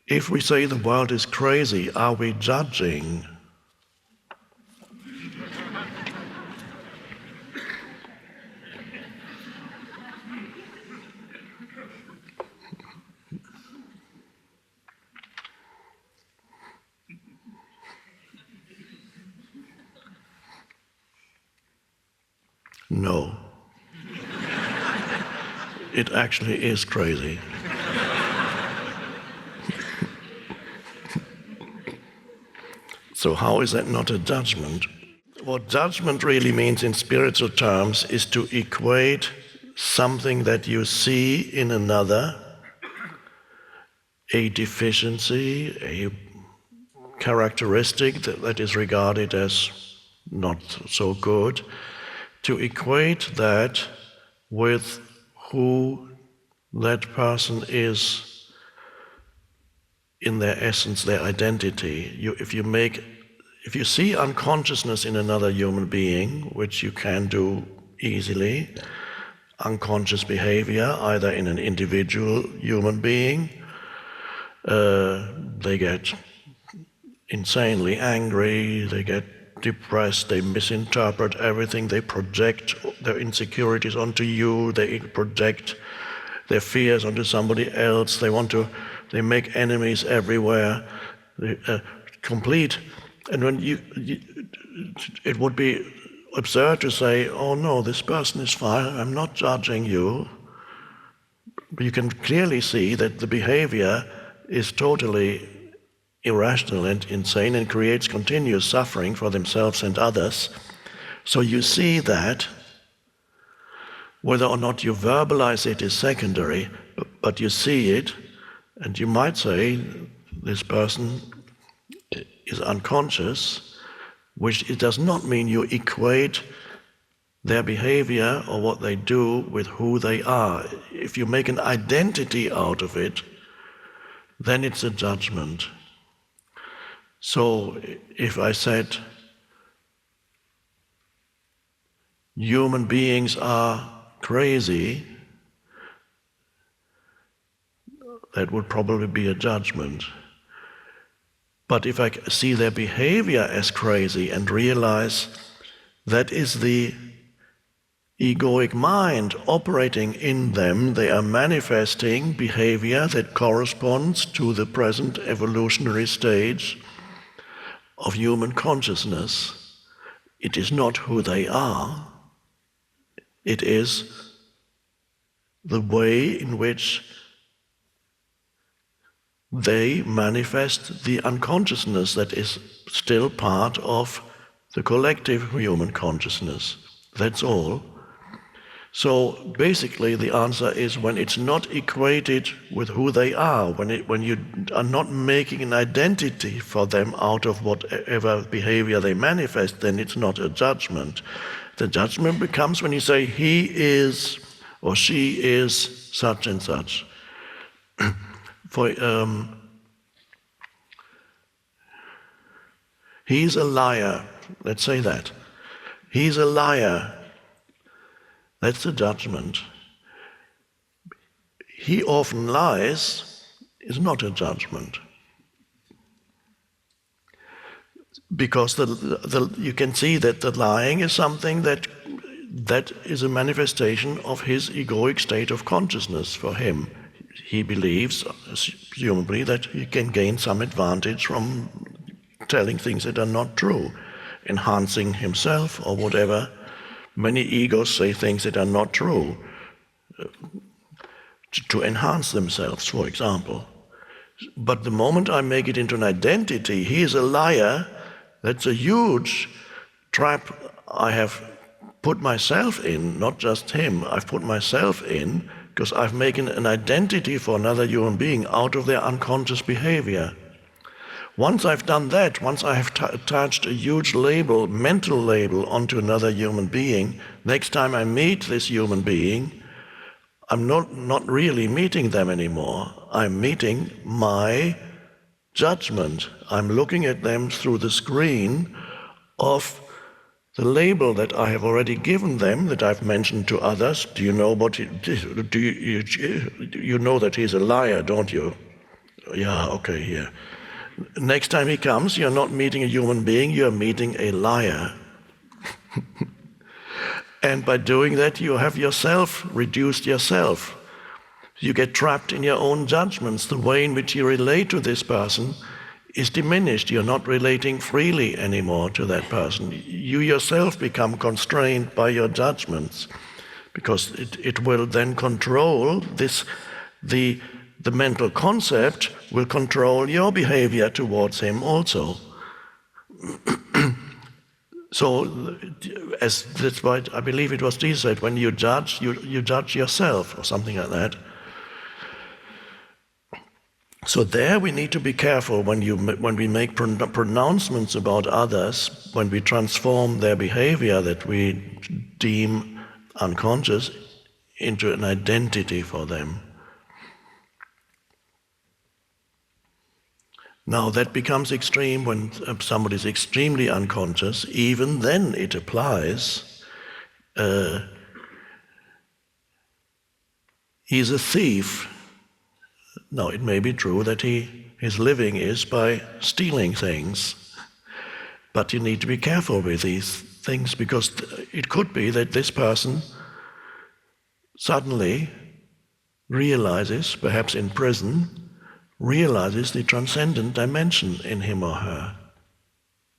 If we say the world is crazy, are we judging? No. It actually is crazy. So how is that not a judgment? What judgment really means in spiritual terms is to equate something that you see in another, a deficiency, a characteristic that is regarded as not so good, to equate that with who that person is in their essence, their identity. If you see unconsciousness in another human being, which you can do easily, unconscious behavior, either in an individual human being, they get insanely angry, they get depressed, they misinterpret everything, they project their insecurities onto you, they project their fears onto somebody else, they make enemies everywhere, complete. And when it would be absurd to say, oh no, this person is fine, I'm not judging you. But you can clearly see that the behavior is totally irrational and insane and creates continuous suffering for themselves and others. So you see that. Whether or not you verbalize it is secondary, but you see it, and you might say this person is unconscious, which it does not mean you equate their behavior or what they do with who they are. If you make an identity out of it, then it's a judgment. So if I said human beings are crazy, that would probably be a judgment. But if I see their behavior as crazy and realize that is the egoic mind operating in them, they are manifesting behavior that corresponds to the present evolutionary stage of human consciousness. It is not who they are. It is the way in which they manifest the unconsciousness that is still part of the collective human consciousness. That's all. So basically the answer is when it's not equated with who they are, when you are not making an identity for them out of whatever behavior they manifest, then it's not a judgment. The judgment becomes when you say he is or she is such and such. He's a liar, let's say that. He's a liar. That's the judgment. He often lies is not a judgment. Because you can see that the lying is something that is a manifestation of his egoic state of consciousness for him. He believes, presumably, that he can gain some advantage from telling things that are not true, enhancing himself or whatever. Many egos say things that are not true to enhance themselves, for example. But the moment I make it into an identity, he is a liar, that's a huge trap I have put myself in, not just him, I've put myself in, because I've made an identity for another human being out of their unconscious behavior. Once I've done that, once I have attached a huge label, mental label, onto another human being, next time I meet this human being, I'm not really meeting them anymore. I'm meeting my judgment. I'm looking at them through the screen of the label that I have already given them, that I've mentioned to others. Do you know what you know that he's a liar, don't you? Yeah, okay, here. Next time he comes, you're not meeting a human being, you're meeting a liar. And by doing that, you have yourself reduced yourself. You get trapped in your own judgments. The way in which you relate to this person is diminished. You're not relating freely anymore to that person. You yourself become constrained by your judgments, because it will then control this, the mental concept will control your behavior towards him also. So, as that's why I believe it was Jesus said, when you judge, you judge yourself, or something like that. So there we need to be careful when we make pronouncements about others, when we transform their behavior that we deem unconscious into an identity for them. Now that becomes extreme when somebody is extremely unconscious. Even then it applies. He's a thief. Now it may be true that his living is by stealing things, but you need to be careful with these things, because it could be that this person suddenly realizes, perhaps in prison, realizes the transcendent dimension in him or her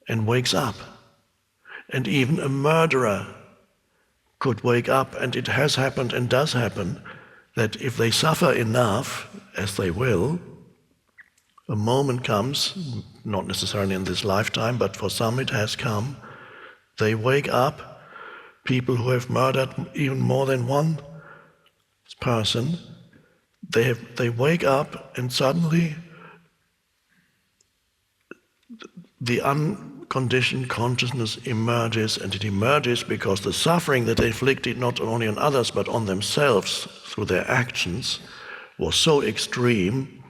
and wakes up. And even a murderer could wake up, and it has happened and does happen, that if they suffer enough, as they will, a moment comes, not necessarily in this lifetime, but for some it has come, they wake up. People who have murdered even more than one person, they wake up, and suddenly the unconditioned consciousness emerges, and it emerges because the suffering that they inflicted not only on others but on themselves through their actions was so extreme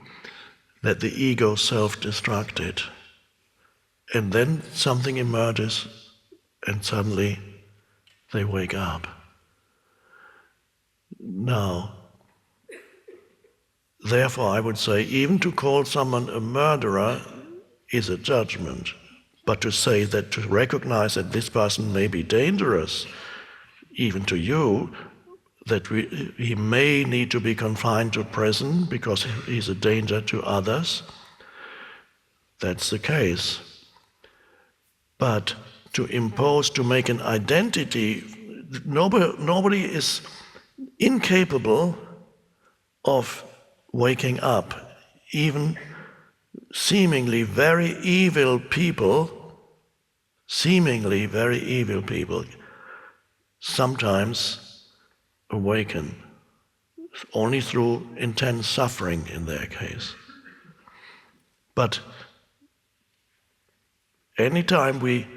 that the ego self-destructed. And then something emerges, and suddenly they wake up. Now, therefore, I would say, even to call someone a murderer is a judgment. But to say that, to recognize that this person may be dangerous, even to you, that he may need to be confined to prison because he's a danger to others, that's the case. But to impose, to make an identity, nobody is incapable of waking up. Even seemingly very evil people sometimes awaken, only through intense suffering in their case. But anytime we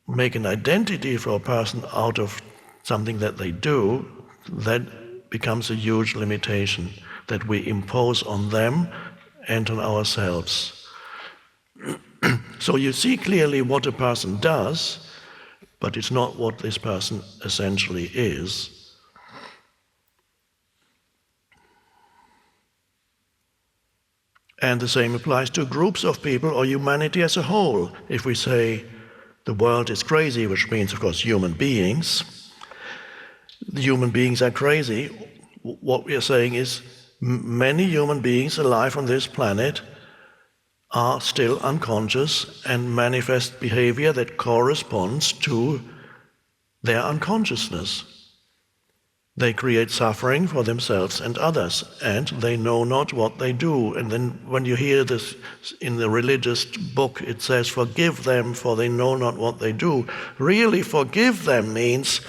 make an identity for a person out of something that they do, that becomes a huge limitation that we impose on them and on ourselves. So you see clearly what a person does, but it's not what this person essentially is. And the same applies to groups of people or humanity as a whole. If we say the world is crazy, which means, of course, human beings, the human beings are crazy, what we are saying is many human beings alive on this planet are still unconscious and manifest behavior that corresponds to their unconsciousness. They create suffering for themselves and others, and they know not what they do. And then when you hear this in the religious book, it says, forgive them, for they know not what they do. Really, forgive them means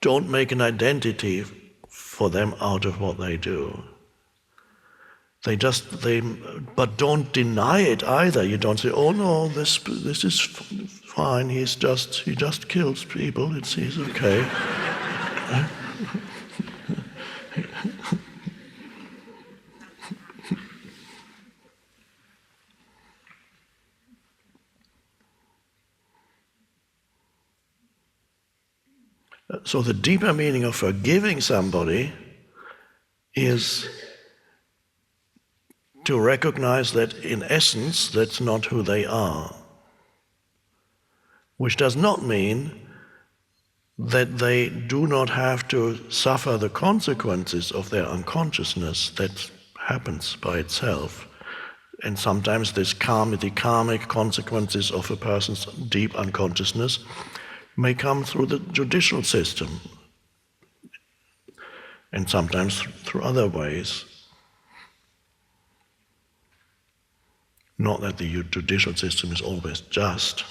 don't make an identity for them out of what they do. But don't deny it either. You don't say, oh no, this is fine, he just kills people, he's okay. So the deeper meaning of forgiving somebody is to recognize that in essence that's not who they are. Which does not mean that they do not have to suffer the consequences of their unconsciousness. That happens by itself. And sometimes the karmic consequences of a person's deep unconsciousness may come through the judicial system, and sometimes through other ways. Not that the judicial system is always just.